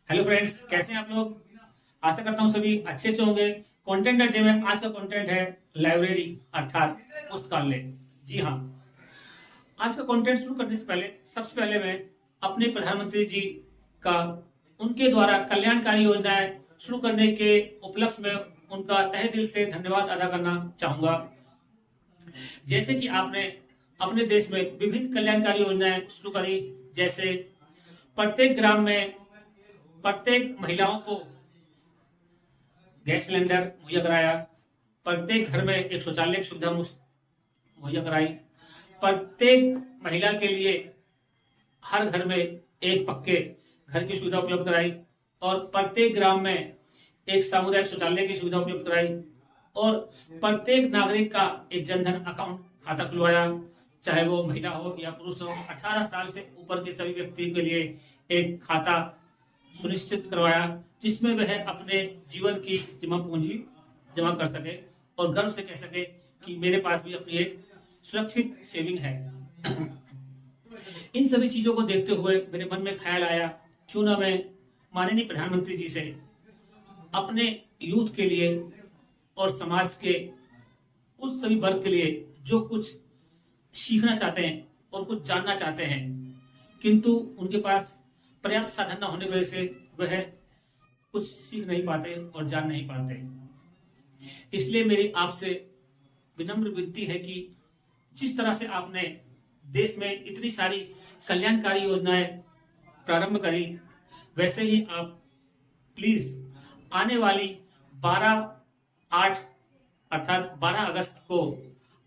Hello friends, कैसे हैं आप लोग। आशा करता हूँ सभी अच्छे से होंगे। कंटेंट डे में आज का कंटेंट है लाइब्रेरी अर्थात पुस्तकालय। जी हाँ, आज का कंटेंट शुरू करने से पहले सबसे पहले मैं अपने प्रधानमंत्री जी का उनके द्वारा कल्याणकारी योजनाएं शुरू करने के उपलक्ष्य में उनका तहे दिल से धन्यवाद अदा करना चाहूंगा। जैसे कि आपने अपने देश में विभिन्न कल्याणकारी योजनाएं शुरू करी, जैसे प्रत्येक ग्राम में प्रत्येक महिलाओं को गैस सिलेंडर मुहैया कराया, प्रत्येक घर में एक शौचालय की सुविधा मुहैया कराई, प्रत्येक महिला के लिए हर घर में एक पक्के घर की सुविधा उपलब्ध कराई और प्रत्येक ग्राम में एक सामुदायिक शौचालय की सुविधा उपलब्ध कराई और प्रत्येक नागरिक का एक जनधन अकाउंट खाता खुलवाया, चाहे वो महिला हो या पुरुष हो। 18 साल से ऊपर के सभी व्यक्ति के लिए एक खाता सुनिश्चित करवाया, जिसमें वह अपने जीवन की जमा पूंजी जमा कर सके और गर्व से कह सके कि मेरे पास भी अपनी एक सुरक्षित सेविंग है। इन सभी चीजों को देखते हुए मेरे मन में ख्याल आया, क्यों ना मैं माननीय प्रधानमंत्री जी से अपने यूथ के लिए और समाज के उस सभी वर्ग के लिए जो कुछ सीखना चाहते हैं और कुछ जानना चाहते हैं, किंतु उनके पास पर्याप्त साधन न होने की वजह से वह कुछ सीख नहीं पाते और जान नहीं पाते। इसलिए मेरी आपसे विनम्र विनती है कि जिस तरह से आपने देश में इतनी सारी कल्याणकारी योजनाएं प्रारंभ करी, वैसे ही आप प्लीज आने वाली 12/8 अर्थात 12 अगस्त को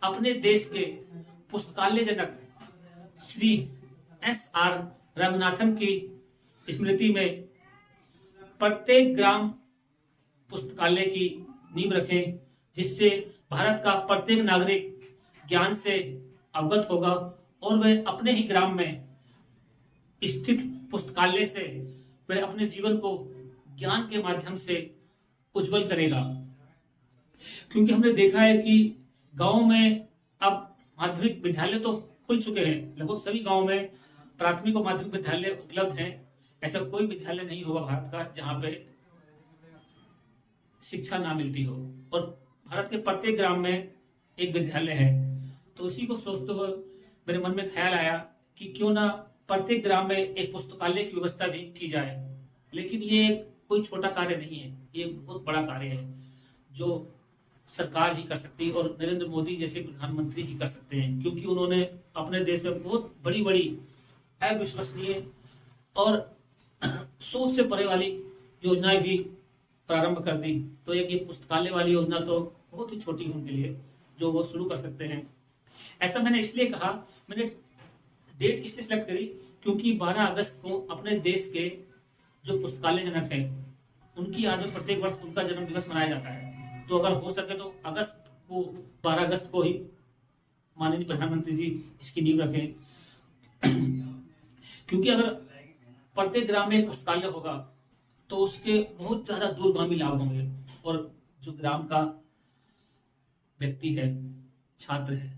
अपने देश के पुस्तकालय जनक श्री S.R. रंगनाथन की स्मृति में प्रत्येक ग्राम पुस्तकालय की नींव रखें, जिससे भारत का प्रत्येक नागरिक ज्ञान से अवगत होगा और वह अपने ही ग्राम में स्थित पुस्तकालय से वह अपने जीवन को ज्ञान के माध्यम से उज्जवल करेगा। क्योंकि हमने देखा है कि गांव में अब माध्यमिक विद्यालय तो खुल चुके हैं, लगभग सभी गांव में प्राथमिक और माध्यमिक विद्यालय उपलब्ध हैं। ऐसा कोई विद्यालय नहीं होगा भारत का जहां पे शिक्षा ना मिलती हो, और भारत के प्रत्येक ग्राम में एक विद्यालय है। तो इसी को सोचते हुए मेरे मन में ख्याल आया कि क्यों ना प्रत्येक ग्राम में एक पुस्तकालय की व्यवस्था भी की जाए। लेकिन ये कोई छोटा कार्य नहीं है, ये बहुत बड़ा कार्य है जो सरकार ही कर सकती है और नरेंद्र मोदी जैसे प्रधानमंत्री ही कर सकते हैं, क्योंकि उन्होंने अपने देश में बहुत बड़ी बड़ी अविश्वसनीय और सोच से परे वाली योजनाएं भी प्रारंभ कर दी। तो एक ये पुस्तकालय वाली योजना तो बहुत ही छोटी है उनके लिए, जो वो शुरू कर सकते हैं। ऐसा मैंने इसलिए कहा, मैंने डेट इसलिए सिलेक्ट करी क्योंकि 12 अगस्त को अपने देश के जो पुस्तकालय जनक है उनकी याद में प्रत्येक वर्ष उनका जन्म दिवस मनाया जाता है। तो अगर हो सके तो अगस्त को 12 अगस्त को ही माननीय प्रधानमंत्री जी इसकी नींव रखें। क्योंकि अगर प्रत्येक ग्राम में एक पुस्तकालय होगा तो उसके बहुत ज्यादा दूरगामी लाभ होंगे, और जो ग्राम का व्यक्ति है, छात्र है,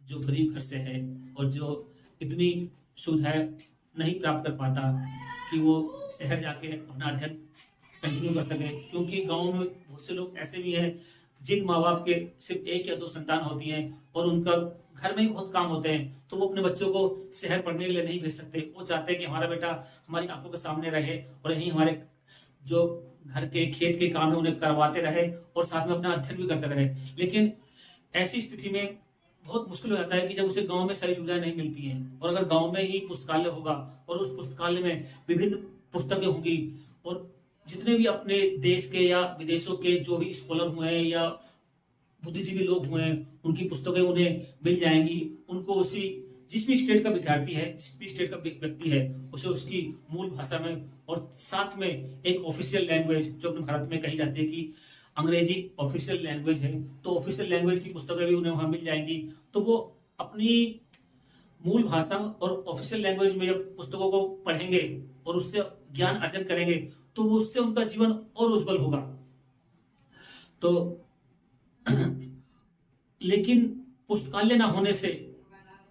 जो गरीब घर से है और जो इतनी सुविधाएं नहीं प्राप्त कर पाता कि वो शहर जाके अपना अध्ययन कंटिन्यू कर सके, क्योंकि गांव में बहुत से लोग ऐसे भी हैं जिन माँ बाप के सिर्फ 1 या 2 संतान होती हैं और उनका घर में ही बहुत काम होते हैं, तो वो अपने बच्चों को शहर पढ़ने के लिए नहीं भेज सकते। वो चाहते हैं कि हमारा बेटा हमारी आंखों के सामने रहे और यहीं हमारे जो घर के खेत के काम है उन्हें करवाते रहे और साथ में अपना अध्ययन भी करते रहे। लेकिन ऐसी स्थिति में बहुत मुश्किल हो जाता है कि जब उसे गांव में सही सुविधाएं नहीं मिलती हैं, और अगर गांव में ही पुस्तकालय होगा और उस पुस्तकालय में विभिन्न पुस्तकें होंगी और जितने भी अपने देश के या विदेशों के जो भी स्कॉलर हुए हैं या बुद्धिजीवी लोग हुए हैं, उनकी पुस्तकें उन्हें मिल जाएंगी। उनको उसी जिस भी स्टेट का विद्यार्थी है, जिस भी स्टेट का व्यक्ति है, उसे उसकी मूल भाषा में और साथ में एक ऑफिशियल लैंग्वेज जो अपने भारत में कही जाती है कि अंग्रेजी ऑफिशियल लैंग्वेज है, तो ऑफिशियल लैंग्वेज की पुस्तकें भी उन्हें वहां मिल जाएंगी। तो वो अपनी मूल भाषा और ऑफिशियल लैंग्वेज में जब पुस्तकों को पढ़ेंगे और उससे ज्ञान अर्जन करेंगे तो उससे उनका जीवन और उज्जवल होगा। तो लेकिन पुस्तकालय ना होने से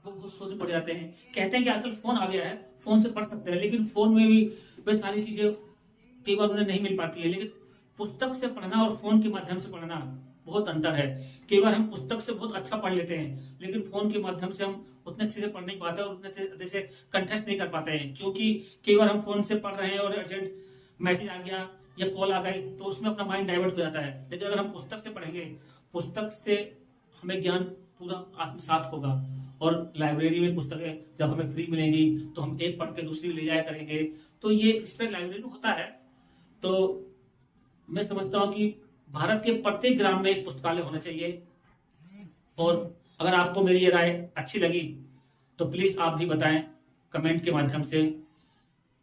वो बहुत सोच पड़ जाते हैं। कहते हैं कि आजकल फोन आ गया है, फोन से पढ़ सकते हैं, लेकिन फोन में भी वे सारी चीजें कई बार उन्हें नहीं मिल पाती है, लेकिन पुस्तक से पढ़ना और फोन के माध्यम से पढ़ना बहुत अंतर है। कई बार हम पुस्तक से बहुत अच्छा पढ़ लेते हैं, लेकिन फोन के माध्यम से हम उतने अच्छे से पढ़ नहीं पाते और उतने अच्छे से कंटेस्ट नहीं कर पाते हैं, क्योंकि कई बार हम फोन से पढ़ रहे हैं और अर्जेंट मैसेज आ गया या कॉल आ गई तो उसमें अपना माइंड डाइवर्ट हो जाता है। लेकिन अगर हम पुस्तक से पढ़ेंगे, पुस्तक से हमें ज्ञान पूरा आत्मसात होगा। और लाइब्रेरी में पुस्तकें जब हमें फ्री मिलेंगी तो हम एक पढ़ के दूसरी ले जाया करेंगे। तो ये इस पर लाइब्रेरी में होता है। तो मैं समझता हूँ कि भारत के प्रत्येक ग्राम में एक पुस्तकालय होना चाहिए। और अगर आपको मेरी ये राय अच्छी लगी तो प्लीज आप भी बताएं कमेंट के माध्यम से।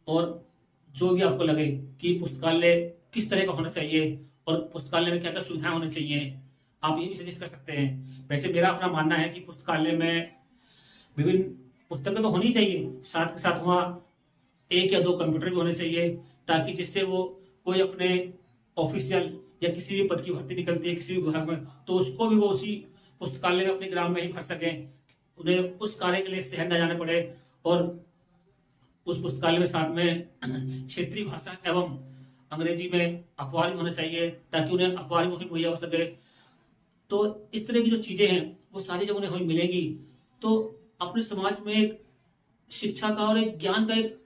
और जो भी आपको लगे कि पुस्तकालय किस तरह का होना चाहिए और पुस्तकालय में क्या क्या सुविधाएं होनी चाहिए, आप ये भी सजेस्ट कर सकते हैं। वैसे मेरा अपना मानना है कि पुस्तकालय में विभिन्न पुस्तकें तो होनी चाहिए, साथ के साथ वहाँ 1 या 2 कंप्यूटर भी होने चाहिए, ताकि जिससे वो कोई अपने ऑफिशियल या किसी भी पद की भर्ती निकलती है किसी भी विभाग में, तो उसको भी वो उसी पुस्तकालय में अपने ग्राम में ही भर सकें, उन्हें उस कार्य के लिए शहर न जाना पड़े। और उस पुस्तकालय में साथ में क्षेत्रीय भाषा एवं अंग्रेजी में अखबार भी होना चाहिए, ताकि उन्हें अखबार भी मुहैया हो सके। तो इस तरह की जो चीजें हैं वो सारी जब उन्हें मिलेंगी तो अपने समाज में एक शिक्षा का और एक ज्ञान का एक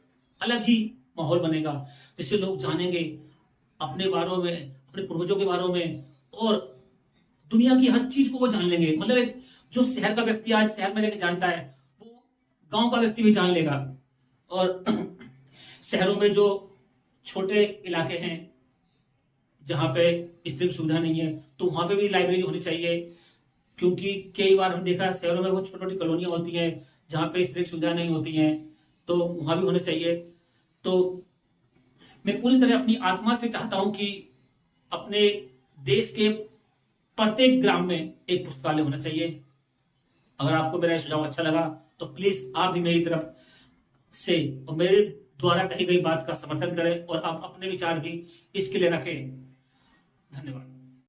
अलग ही माहौल बनेगा, जिससे लोग जानेंगे अपने बारों में, अपने पूर्वजों के बारों में, और दुनिया की हर चीज को वो जान लेंगे। मतलब एक जो शहर का व्यक्ति आज शहर में रहकर जानता है, वो गांव का व्यक्ति भी जान लेगा। और शहरों में जो छोटे इलाके हैं जहाँ पे इस तरह की सुविधा नहीं है, तो वहां पे भी लाइब्रेरी होनी चाहिए, क्योंकि कई बार हम देखा शहरों में वो छोटी छोटी कॉलोनियां होती हैं जहाँ पे इस तरह की सुविधा नहीं होती हैं, तो वहां भी होने चाहिए। तो मैं पूरी तरह अपनी आत्मा से चाहता हूं कि अपने देश के प्रत्येक ग्राम में एक पुस्तकालय होना चाहिए। अगर आपको मेरा सुझाव अच्छा लगा तो प्लीज आप भी मेरी तरफ से और मेरे द्वारा कही गई बात का समर्थन करें और आप अपने विचार भी इसके लिए रखें। धन्यवाद।